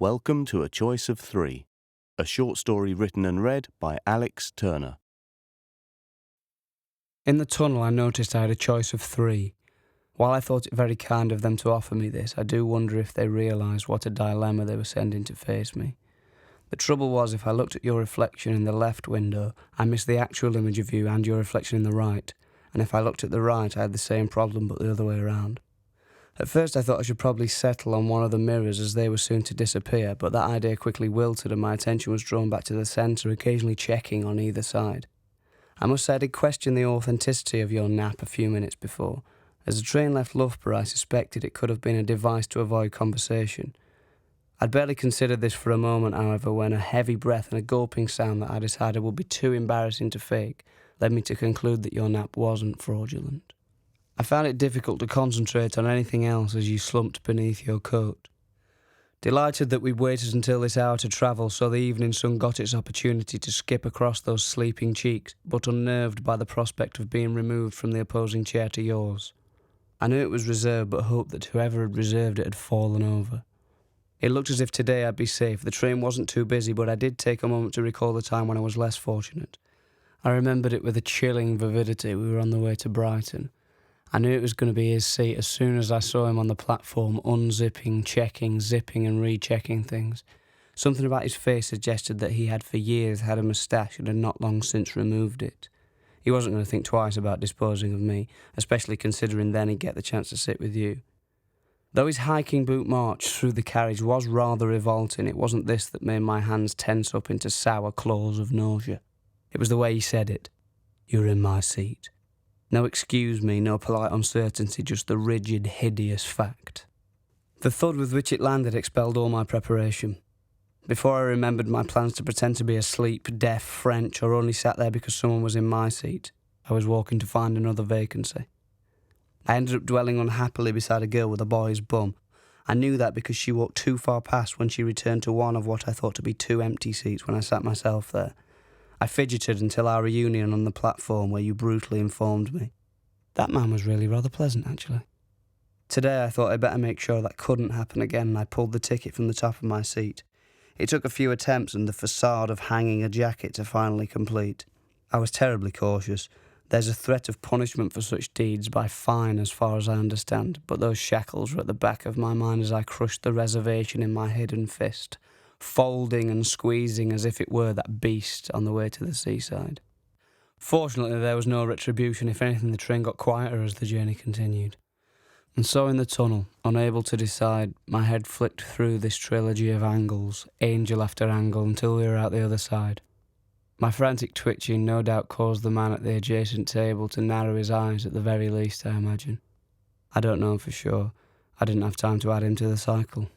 Welcome to A Choice of Three, a short story written and read by Alex Turner. In the tunnel I noticed I had a choice of three. While I thought it very kind of them to offer me this, I do wonder if they realised what a dilemma they were sending to face me. The trouble was, if I looked at your reflection in the left window, I missed the actual image of you and your reflection in the right, and if I looked at the right, I had the same problem but the other way around. At first I thought I should probably settle on one of the mirrors as they were soon to disappear, but that idea quickly wilted and my attention was drawn back to the centre, occasionally checking on either side. I must say I did question the authenticity of your nap a few minutes before. As the train left Loughborough, I suspected it could have been a device to avoid conversation. I'd barely considered this for a moment, however, when a heavy breath and a gulping sound that I decided would be too embarrassing to fake led me to conclude that your nap wasn't fraudulent. I found it difficult to concentrate on anything else as you slumped beneath your coat. Delighted that we'd waited until this hour to travel so the evening sun got its opportunity to skip across those sleeping cheeks, but unnerved by the prospect of being removed from the opposing chair to yours. I knew it was reserved, but hoped that whoever had reserved it had fallen over. It looked as if today I'd be safe. The train wasn't too busy, but I did take a moment to recall the time when I was less fortunate. I remembered it with a chilling vividity. We were on the way to Brighton. I knew it was going to be his seat as soon as I saw him on the platform, unzipping, checking, zipping and rechecking things. Something about his face suggested that he had for years had a moustache and had not long since removed it. He wasn't going to think twice about disposing of me, especially considering then he'd get the chance to sit with you. Though his hiking boot march through the carriage was rather revolting, it wasn't this that made my hands tense up into sour claws of nausea. It was the way he said it. "You're in my seat." No excuse me, no polite uncertainty, just the rigid, hideous fact. The thud with which it landed expelled all my preparation. Before I remembered my plans to pretend to be asleep, deaf, French, or only sat there because someone was in my seat, I was walking to find another vacancy. I ended up dwelling unhappily beside a girl with a boy's bum. I knew that because she walked too far past when she returned to one of what I thought to be two empty seats when I sat myself there. I fidgeted until our reunion on the platform where you brutally informed me. That man was really rather pleasant, actually. Today I thought I'd better make sure that couldn't happen again, and I pulled the ticket from the top of my seat. It took a few attempts and the facade of hanging a jacket to finally complete. I was terribly cautious. There's a threat of punishment for such deeds by fine as far as I understand, but those shackles were at the back of my mind as I crushed the reservation in my hidden fist, folding and squeezing as if it were that beast on the way to the seaside. Fortunately, there was no retribution. If anything, the train got quieter as the journey continued. And so in the tunnel, unable to decide, my head flicked through this trilogy of angles, angel after angle, until we were out the other side. My frantic twitching no doubt caused the man at the adjacent table to narrow his eyes at the very least, I imagine. I don't know for sure. I didn't have time to add him to the cycle.